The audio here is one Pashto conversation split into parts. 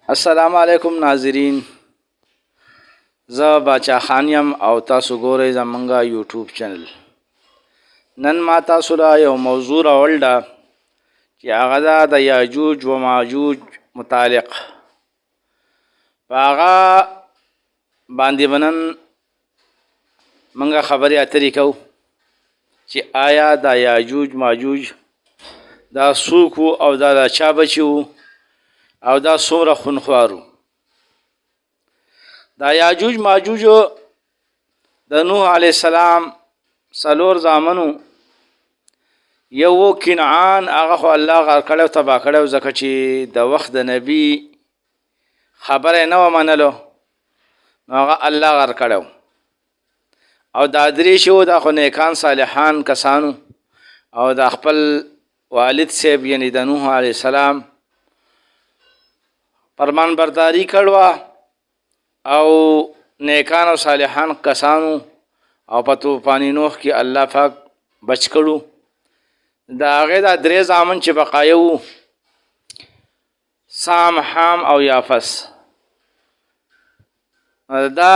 السلام علیکم ناظرین، زه باچا خان یم او تاسو ګورئ زمونږه یوټیوب چینل. نن ما تاسو له یو موضوع راوړل ده چې هغه ده د یاجوج و ماجوج متعلق. په هغه باندې به نن موږ خبرې اترې کوو چې آیا د یاجوج ماجوج دا څوک وو او دا د چا بچي وو او دا څومره خونخوار وو. دا یاجوج ماجوج د نوح علیه السلام 4 زامنو. یو کنعان، هغه خو الله غرق کړی او تباه کړی و، ځکه چې د وخت د نبي خبره یې نه وه منلو، نو هغه الله غرق کړی و. او دا درې چې وو دا خو نیکان صالحان کسانو، او د خپل والد صاحب یعنی د نوح علیه السلام فرمان برداری کړوه او نیکان او صالحان کسانو، او په طوفان نوح کې الله پاک بچ کړو. د هغې دا 3 زامن چې بقایه وو، سام، حام او یافس. دا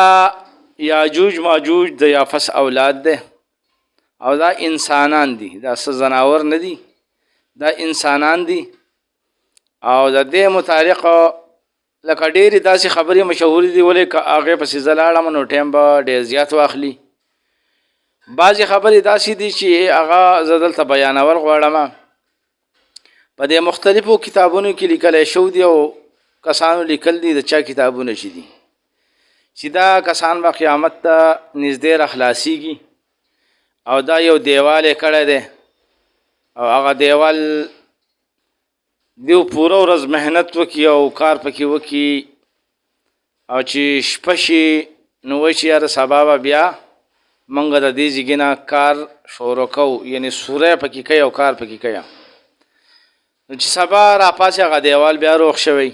یاجوج ماجوج د یافس اولاد ده، او دا انسانان دي، دا څه ځناور نه دي، دا انسانان دي. او د دې متعلق لکه ډېرې داسې خبرې مشهورې دي، ولې که هغې پسې زه لاړم نو ټایم به ډېر زیات واخلي. بعضې خبرې داسې دي چې هغه زه دلته بیانول غواړم. په دې مختلفو کتابونو کې لیکلی شوي دي، او کسانو لیکل دي د چا کتابونه چې دي، چې دا کسان به قیامت ته نږدې راخلاصېږي، او دا یو دیوال یې کړی دی، او هغه دیوال دیو پوره ورځ محنت وکړي او کار پکې وکړي، او چې شپه شي نو وایي چې یاره سبا به بیا موږ د دې ځای نه کار شروع کوو، یعنې سوری پکې کوي او کار پکې کوي. نو چې سبا راپاسې هغه دیوال بیا روغ شوی،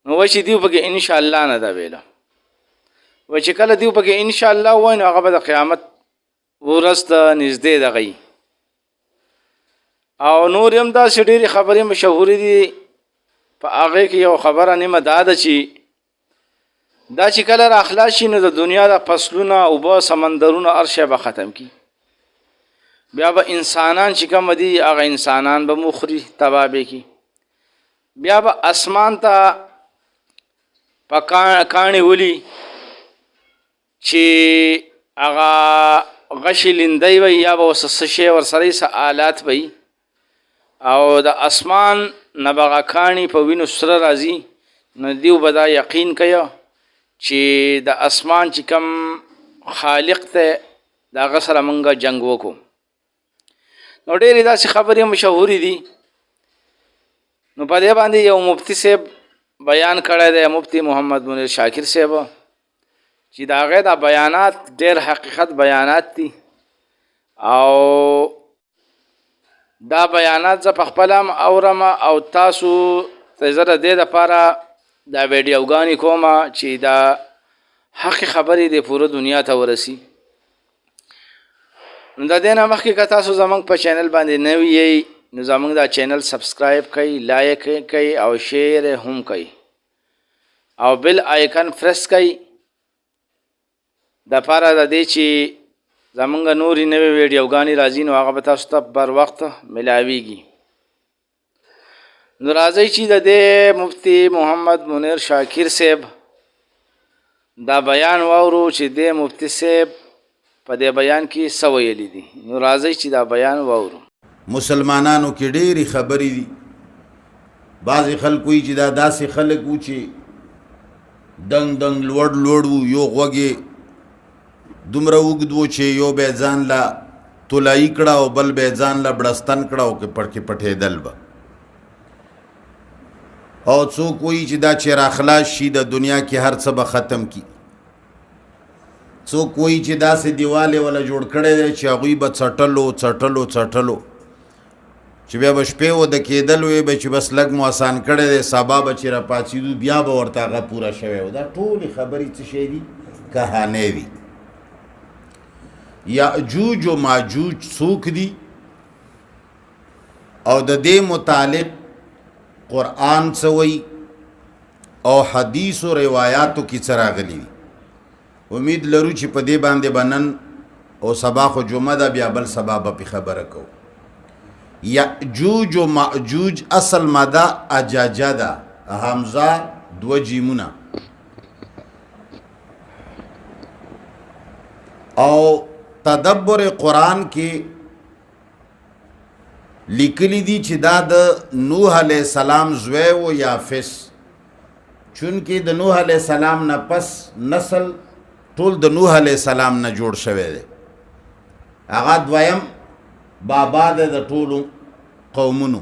نو وایي چې دیو پکې انشاءالله نه ده ویله. وایي چې کله دیو پکې انشاءالله وایي نو هغه به د قیامت ورځ ته نږدې دغه وي. او نور هم داسې ډېرې خبرې مشهورې دي. په هغې کې یو خبره نیمه دا ده چې دا چې کله را خلاص شي نو د دنیا د فصلونه، اوبه، سمندرونه، هر شی به ختم کړي. بیا به انسانان چې کوم دي هغه انسانان به مخري تباه به کړي. بیا به اسمان ته په کاڼې ولي چې هغه غشي لیندی وي، یا به ورسه څه شی ورسره څه آلات وي، او د اسمان نه به هغه کاڼي په وینو سره راځي. نو دیو به دا یقین کوي چې د اسمان چې کوم خالق دی د هغه سره موږ جنګ وکړو. نو ډېرې داسې خبرې مشهورې دي. نو په دې باندې یو مفتي صاحب بیان کړی دی، مفتي محمد منیر شاکر صاحب، چې د هغې دا بیانات ډېر حقیقت بیانات دي. او دا بیانات زه په خپله هم اورم، او تاسو ته زه د دې دپاره دا ویډیوګانې کوم چې دا حقې خبرې د پوره دنیا ته ورسي. نو د دې نه مخکې که تاسو زموږ په چینل باندې نوي یئ نو زموږ دا چینل سبسکرایب کړئ، لایک کړئ او شیر هم کړئ، او بل آیکن پرس کړئ دپاره د دې چې زمونږ نورې نوې ویډیوګانې راځي نو هغه به تاسو ته بر وخت ملاویږي. نو راځئ چې د دې مفتي محمد منیر شاکر صاحب دا بیان واورو چې دې مفتي صاحب په دې بیان کې څه ویلي دي. نو راځئ چې دا بیان واورو. مسلمانانو کې ډېرې خبرې دي. بعضې خلک وایي چې دا داسې خلک وو چې دنګ دنګ لوړ لوړ وو، یو غوږ یې دومره اوږد و چې یو به یې ځان له طلایي کړه او بل به یې ځان له بړستن کړه او کې پټېدل به. او څوک وایي چې دا چې راخلاص شي د دنیا کې هر څه به ختم کي. څوک وایي چې داسې دیوال یې وله جوړ کړی دی چې هغوی به څټلو چې بیا به شپې وده کېدل وی به چې بس لږ مو اسان کړی دی، سبا به چې راپاڅېدو بیا به ورته هغه پوره شوی و. دا ټولې خبرې څه شی دي؟ کهانۍ دي. یاجوج و ماجوج څوک دي او د دې متعلق قرآن څه وایي او حدیث و روایاتو کی راغلی. امید لرو چې په دې باندې بنن او سبا خو جمعه ده بیا بل سبا به پې خبره کوو. یأجوج و مأجوج اصل ماده اجاجه ده، حمزه 2 جیمونه. او تدبر قرآن کې لیکلی دی چې دا د نوح علیہ السلام زوی و یافس، چونکې د نوح علیہ السلام نه پس نسل ټول د نوح علیہ السلام نه جوړ شوی دی. هغه دویم بابا دی د ټولو قومونو.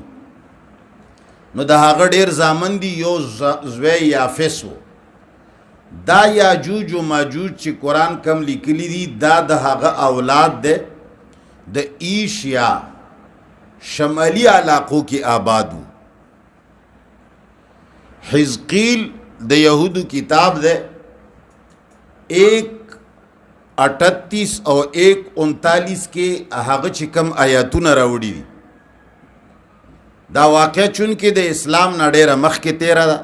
نو د هغه ډېر زامن دي، یو زوی یافس و. دا یاجوج و ماجوج چې قرآن کم لیکلی دی دا د هغه اولاد دی د ایشیا شمالی علاقوں کی آبادو. حزقیل د یہودو کتاب دے 1:38 او 1:39 کے هغه چې کم آیاتونه راوړي دي. دا واقع چونکې د اسلام نه ډېره مخکې تیره ده،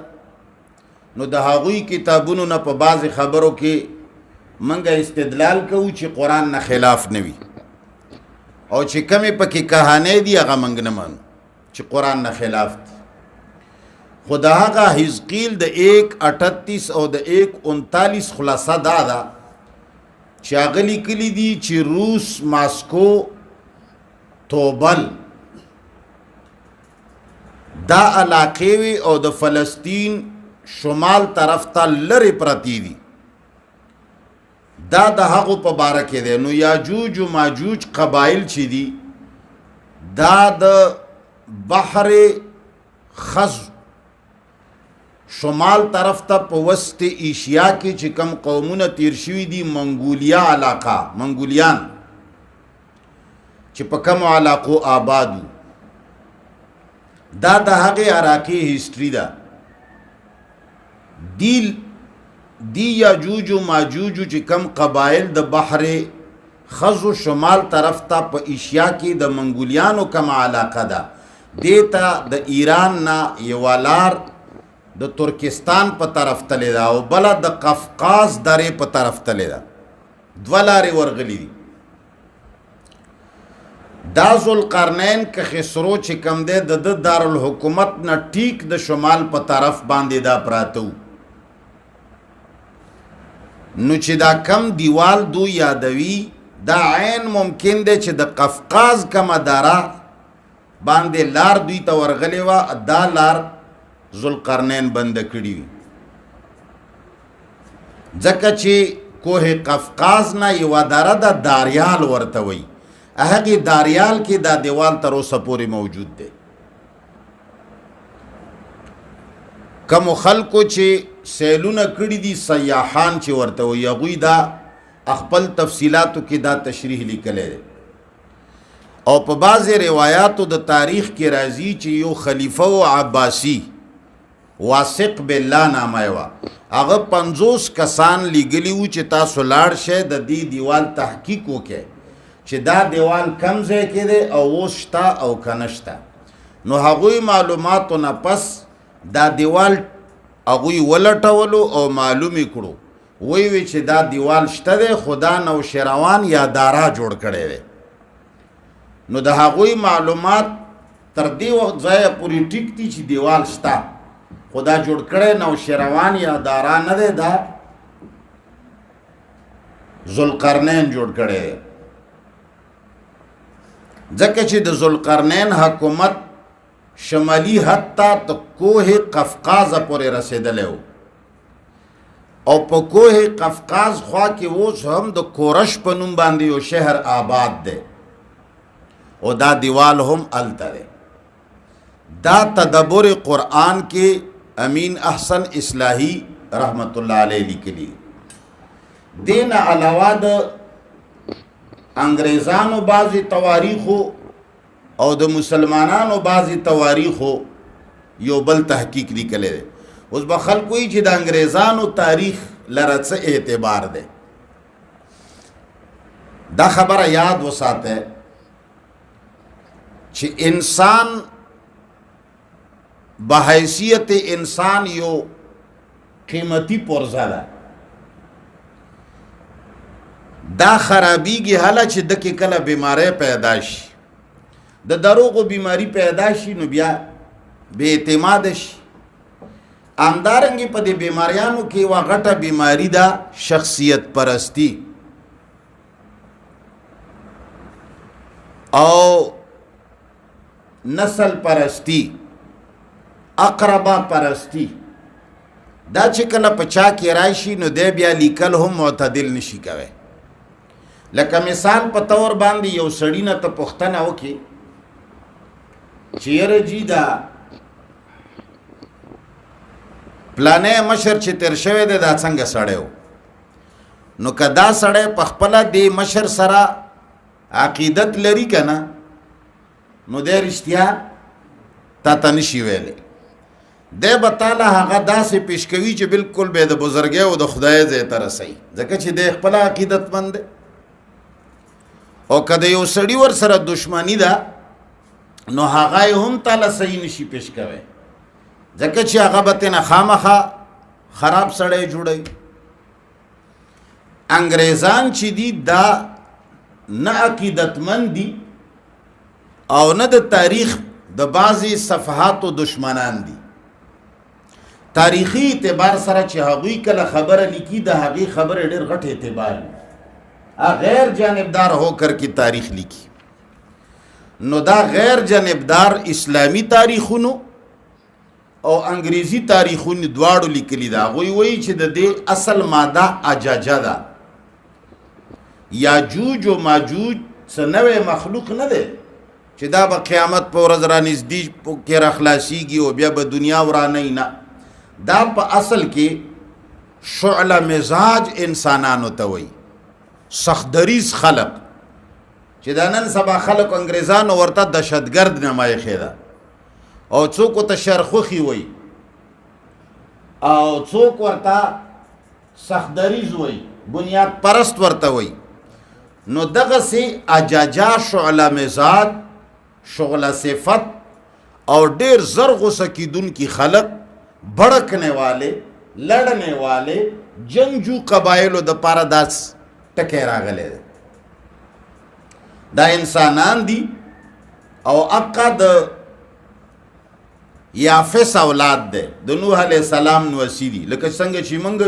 نو د هغوی کتابونو نه په بعضې خبرو کې منګه استدلال کوو چې قرآن نه خلاف نه وي، او چې کمی پکې کہانی دی هغه منګ نه مانو چې قرآن نه خلاف دی. خو د هغه حزقیل د 1:38 او د 1:39 خلاصه دا ده چې هغه لیکلي دي چې روس، ماسکو، توبل دا علاقې وي او د فلسطین شمال طرف ته لرې پرتی دي. دا د هغو په باره کې دی. نو یاجوج و ماجوج قبایل چې دي دا د بحر خزو شمال طرف ته په وسط ایشیا کې چې کم قومونه تیر شوي دي، منګولیا علاقه، منګولیان چې په کمو علاقو آبادو، دا د هغې عراقي هسټري ده. دی یاجوج و ماجوج چې کم قبایل د بحر خزو شمال طرف ته په ایشیا کې د منګولیانو کم علاقه ده. دیتا د ایران نه یوه لار د ترکستان په طرف تللی ده او بله د قفقاز درې په طرف تللی ده. 2 لارې ورغلی دي. دا ذوالقرنین که خسرو چې کم دی د ده دارالحکومت نه ټیک د شمال په طرف باندې دا پراته وو. نو چې دا کم دیوال دو یادوي دا عین ممکن دی چې د قفقاز کمه داره باندې لار دوی ته ورغلی وه، دا لار ذوالقرنین بنده کړي وي، ځکه چې کوه قفقاز نه یوه دره د داریال ورته وایي. هغې داریال کې دا دیوال تر اوسه پورې موجود دی. کمو خلکو چې سیلونه کړي دي، سیاحان چې ورته وایي، هغوی دا خپل تفصیلاتو کې دا تشریح لیکلی دی. او په بعضې روایاتو د تاریخ کې راځي چې یو خلیفه و عباسی واثق بالله نامه یې وه، هغه 50 کسان لیږلي وو چې تاسو لاړ شئ د دې دیوال تحقیق وکئ چې دا دیوال کم ځای کې دی او اوس شته او که نه شته. نو هغوی معلوماتو نه پس دا دیوال هغوی ولټولو او معلوم یې کړو، وی چې دا دیوال شته دی، خو دا نوشیروان یا دارا جوړ کړی دی. نو د هغوی معلومات تر دې وخت ځایه پورې ټیک دي چې دیوال شته، خو دا جوړ کړی نوشیروان یا دارا نه دی، دا ذوالقرنین جوړ کړی دی. ځکه چې د ذوالقرنین حکومت شمالی حد ته د کوه قفقاز پورې رسېدلی و، او په کوه قفقاز خوا کې اوس هم د کورش په نوم باندې یو شهر آباد دی او دا دیوال هم هلته دی. دا تدبر قرآن کې امین احسن اصلاحی رحمت الله علیه لیکلی. دین علاوه د انګریزانو بعضی تواریخو او د مسلمانانو بعضی تواریخو یو بل تحقیق لیکلی دی. اوس به خلک وایي چې د انګریزانو تاریخ لره څه اعتبار دی. دا خبره یاد وساته چې انسان بحیثیت انسان یو قیمتي پرزه ده دا خرابیږي حاله چې دکې کله بیماری پیدا شي د دروغو بیماری پیدا شي نو بیا بے اعتماد شي همدارنګې په دې بیماریانو کې یوه غټه بیماری ده شخصیت پرستی او نسل پرستی اقربا پرستی دا چې کله په چا کې راشي نو دی بیا لیکل هم معتدل نشي کوي لکه مثال په طور باندې یو سړي نه ته پوښتنه وکړي چې یاره جي دا پلانې مشر چې تیر شوی دی دا څنګه سړی و نو که دا سړی په خپله دې مشر سره عقیدت لري که نه نو دی رښتیا تا ته نشي ویلی دی به تاله هغه داسې پیش کوي چې بلکل به د بزرګۍ او د خدای ځای ته رسوي ځکه چې دی خپله عقیدتمند دی او که د یو سړي ور سره دشمني ده نو هغه یې هم تاله صحیح نشي پیش کوی ځکه چې هغه به تېنه خامخا خراب سړی جوړوي انګریزان چې دي دا نه عقیدتمند دي او نه د تاریخ د بعضې صفحاتو دشمنان دي تاریخي اعتبار سره چې هغوی کله خبره لیکي د هغې خبره ډېر غټ اعتبار وي غیر جانبدار ہو کر کی تاریخ لیکي نو دا غیر جانبدار اسلامی تاریخونو او انګریزي تاریخونو دواړو لیکلي دا هغوی وایي چې د دې اصل ماده اجاجه ده یاجوج و ماجوج څه نوی مخلوق نه دی چې دا به قیامت په ورځ رانږدې کې راخلاصیږي او بیا به دنیا ورانوي نه دا په اصل کې شعله مزاج انسانانو ته وایي سختدریز خلق چې دا نن سبا خلق انګریزانو ورته دهشتګرد نمایي خیده او څوک ورته شرخوخي وایي او څوک ورته سختدریز وایي بنیاد پرست ورته وایي نو دغسې اجاجا شعله مزاج شغله صفت او ډېر زر غصه کیدونکي خلق بھڑکنے والے لڑنے والے جنگجو قبایلو د پاره داس ټکی راغلی دی دا انسانان دي او اقا د یافس اولاد دی د نوح علیه السلام نوسی دي لکه څنګه چې موږ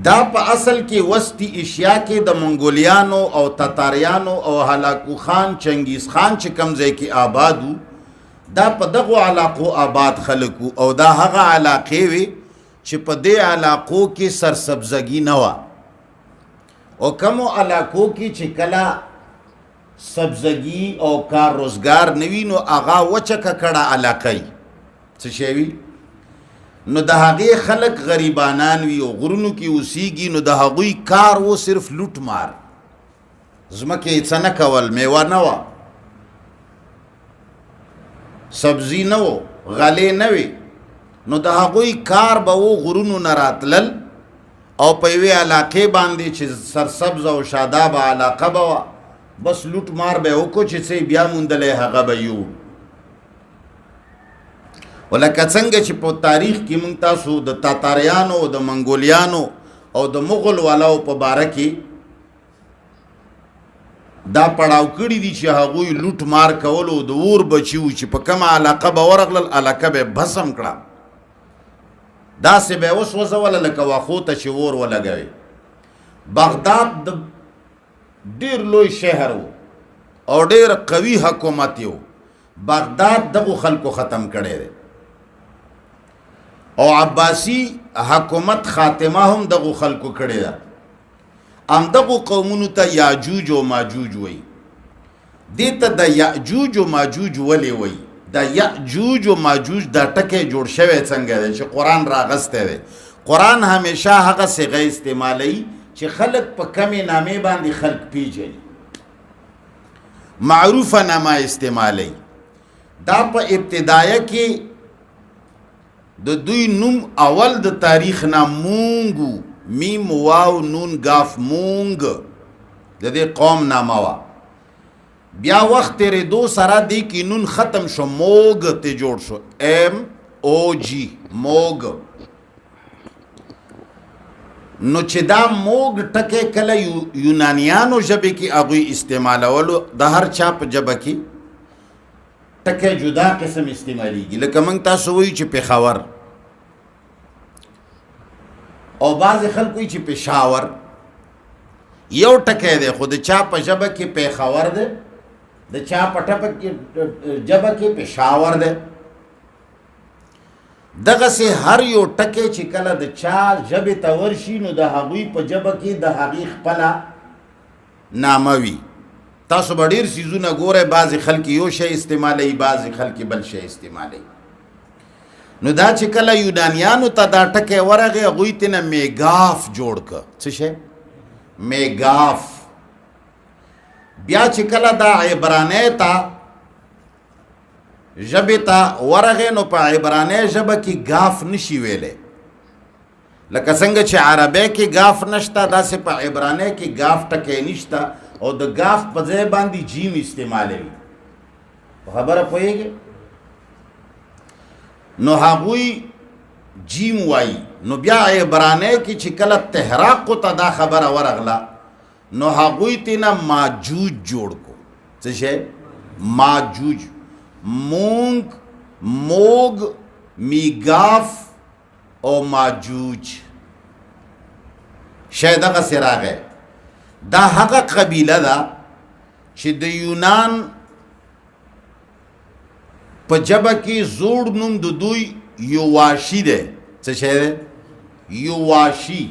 دا په اصل کې وسطی ایشیا کې د منګولیانو او تاتاریانو او هلاکو خان چنگیز خان چې کوم ځای کې آباد وو دا په دغو علاقو آباد خلکو او دا هغه علاقې وي چې په دې علاقو کې سرسبزګي نه وه او کومو علاقو کې چې کله سبزګي او کار روزګار نه وي نو هغه وچه ککړه علاقه وي څه شی وي نو د هغې خلک غریبانان وي او غرونو کې اوسیږي نو د هغوی کار و صرف لوټ مار ځمکې یې څه نه کول میوه نه وه سبزی نه و غلې نه وي نو د هغوی کار به و غرونو نه راتلل او په یوې علاقې باندې چې سرسبز او شادابه علاقه به وه بس لوټ مار به یې وکړو چې څه بیا موندلی هغه به یوړ ولکه څنګه چې په تاریخ کې موږ تاسو د تاتاریانو د منګولیانو او د مغل والاو په باره کې دا پړاو کړي دي چې هغوی لوټ مار کولو د اور بچي وو چې په کومه علاقه به ورغلل علاقه به بسم کړه داسې به یې وسوځوله لکه واښو ته چې اور ولګوي بغداد د ډېر لوی شهر و او ډېر قوي حکومت یو بغداد دغو خلکو ختم کړی دی او عباسی حکومت خاتمه هم دغو خلکو کړی ده ام دغو قومونو ته یاجوج و ماجوج وی دې ته د یاجوج و ماجوج ولې وی د یاجوج و ماجوج دا ټکی جوړ شوی څنګه دی چې قرآن راغستی دی قرآن همیشه هغه صیغه استعمالوي چې خلق په کمې نامې باندې خلق پیژني معروفه نامه استعمالوي دا په ابتدایه کې د دوی نوم اول د تاریخ نه مونږ میم واو نون گاف مونږ د دې قوم نامه وه بیا وخت تېرېدو سره دې کې نون ختم شو موږ ته جوړ شو ایم او جی موگ. نو چې دا موگ ټکی کله یونانیانو ژبې کې هغوی استعمالولو، د هر چا په ژبه کې ټکی جدا قسم استعمالیږي. لکه موږ تاسو وایو چې پېښور، او بعضې خلک وایي چې پېښاور. یو ټکی دی خو د چا په ژبه کې پېښور دی، د چا په ژبه کې پېښاور دی. دغسې هر یو ټکی چې کله د چا ژبې ته ورشي نو د هغوی په ژبه کې د هغې خپله نامه وي. تاسو به ډېر څیزونه ګورئ، بعضې خلک یو شی استعمالوي، بعضې خلک بل شی استعمالوي. نو دا چې کله یونانیانو ته دا ټکی ورغی، هغوی تېنه میګاف جوړ که. څه شی؟ میګاف. بیا چې کله دا عبرانی ته ژبې ته ورغی نو په عبرانی ژبه کې ګاف نشي ویلی. لکه څنګه چې عربی کې ګاف نشته، داسې په عبرانی کې ګاف ټکی نشته، او د ګاف په ځای باندې جیم استعمالوي. په خبره پوهېږې؟ نو هغوی جیم وایي. نو بیا عبرانی کې چې کله تحراقو ته دا خبره ورغله نو هغوی تېنه ماجوج جوړ کو. څه شی؟ ماجوج. مونگ، موگ، میگاف او ماجوج. شاید دغسې راغی. دا هغه قبیله ده چې د یونان په ژبه کې زوړ نوم د دوی یواشي دی. څه شی دی؟ یواشي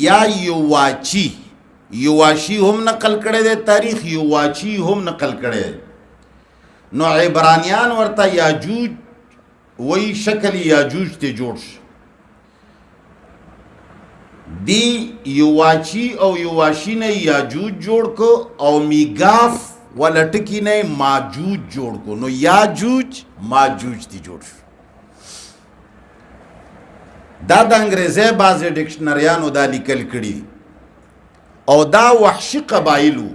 یا یواچی. یواشي هم نقل کړی دی تاریخ، یواچی هم نقل کړی دی. نو عبرانیان ورته یاجوج وی، شکل یاجوج ته جوړ شو. دی یواچی او یواشی نه یاجوج جوړ کو، او میگاف والا ټکی نه ماجوج جوړ کو. نو یاجوج ماجوج ته جوړ شو. دا د انګریزي بعضې ډکشنریانو دا لیکل کړي، او دا وحشي قبایلو،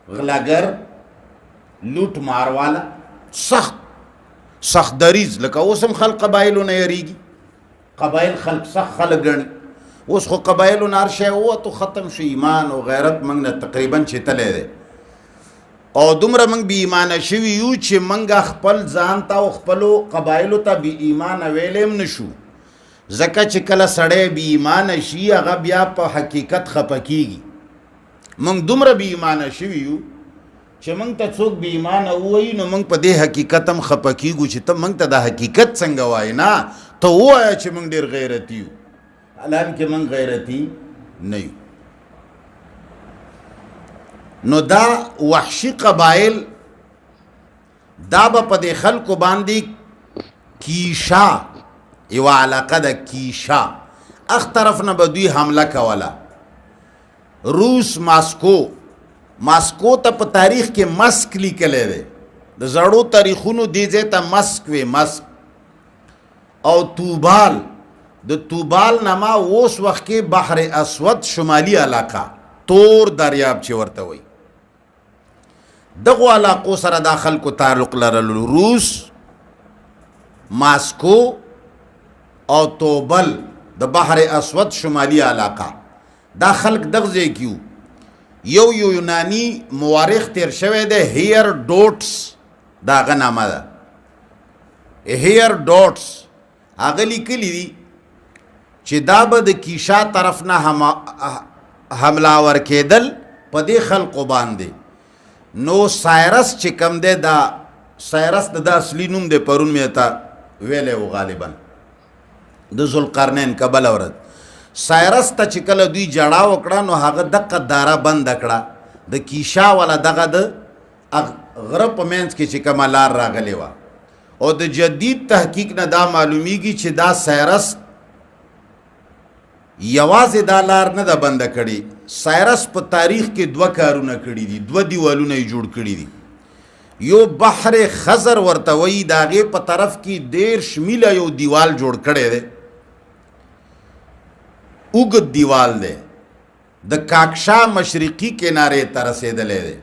غلاګر، لوټ ماروالا، سخت دریز. لکه اوس هم خلک قبایلو نه یریږي، قبایل خلک سخت خلک ګڼي. اوس خو قبایلو نه هر شی ووتو، ختم شو. ایمان او غیرت موږ نه تقریبا چتلی دی، او دومره موږ بې ایمانه شوي یو چې موږ خپل ځان ته او خپلو قبایلو ته بې ایمانه ویلی هم نه شو. ځکه چې کله سړی بې ایمانه شي هغه بیا په حقیقت خفه کېږي. موږ دومره بې ایمانه شوي یو چې موږ ته څوک بې ایمانه ووایي نو موږ په دې حقیقت هم خفه کېږو چې ته موږ ته د حقیقت څنګه وایې. نه، ته ووایه چې موږ ډېر غیرتي یو، حالانکې موږ غیرتي نه یو. نو دا وحشي قبایل دا به په دې خلکو باندې کیشا، یوه علاقه ده کیشا، اخ طرف نه به دوی حمله کوله. روس ماسکو ته په تاریخ کې مسک لیکلی دی. د زړو تاریخونو دې ځای ته مسک وی، مسک. او توبال، د توبال نامه اوس وخت کې بحر اسود شمالي علاقه، تور دریاب چې ورته وایي. دغو علاقو سره دا خلکو تعلق لرلو. روس، ماسکو او توبل د بحر اسود شمالي علاقه. دا خلک دغه ځای کې وو. یو یونانی مورخ تیر شوی دی، هیرودوټس، دا هغه نامه ده. هیرودوټس هغه لیکلي دي چې دا به د کیشا طرف نه حملاور کېدل په دې خلقو باندې. نو سایرس چې کم دی، دا سایرس د اصلي نوم دی، پرون مې ته ویلی و غالبا، د ذوالقرنین کبله ورځ. سایرس ته چې کله دوی جړا وکړه نو هغه دقه داره بنده کړه د کیشا والا دغه د غره په منځ کې چې کومه لار راغلې وه. او د جدید تحقیق نه دا معلومیږي چې دا سایرس یوازې دا لار نه ده بنده کړې. سایرس په تاریخ کې 2 کارونه کړي دي، 2 دیوالونه یې جوړ کړي دي. یو بحر خزر ورته وایي، د هغې په طرف کې 13 میله یو دیوال جوړ کړی دی، اوږد دیوال دی، د کاکشا مشرقي کنارې ته رسېدلی دی.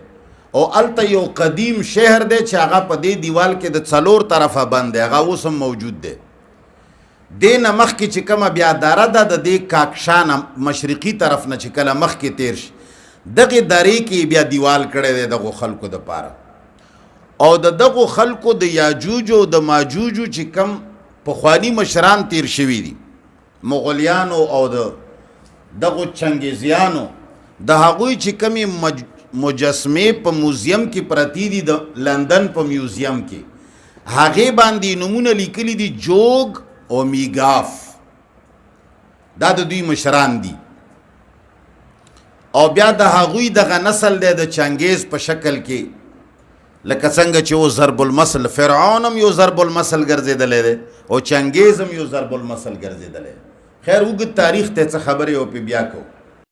او الته یو قدیم شهر دی چې هغه په دې دیوال کې د څلور طرفه بند دی هغه اوس هم موجود دی دې نه مخکې چې کومه بیا دره ده د دې کاکشان مشرقي طرف نه چې کله مخکې تیر شي دغې درې کې بیا دیوال کړی دی دغو خلکو دپاره او د دغو خلکو د یاجوجو او د ماجوجو چې کم پخواني مشران تیر شوي دي مغولیانو او د دغو چنګیزیانو د هغوی چې کمې مجسمې په موزیم کې پرتی دي د لندن په میوزیم کې هغې باندې نومونه لیکلي دي جوګ او میګاف دا د دوی مشران دي او بیا د هغوی دغه نسل دی د چنګیز په شکل کې لکه څنګه چې و ضرب المثل فرعون هم یو ضرب المثل ګرځېدلی دی او چنګیز هم یو ضرب المثل ګرځېدلی خیر اوږد تاریخ ته څه خبرې او پې بیا کوو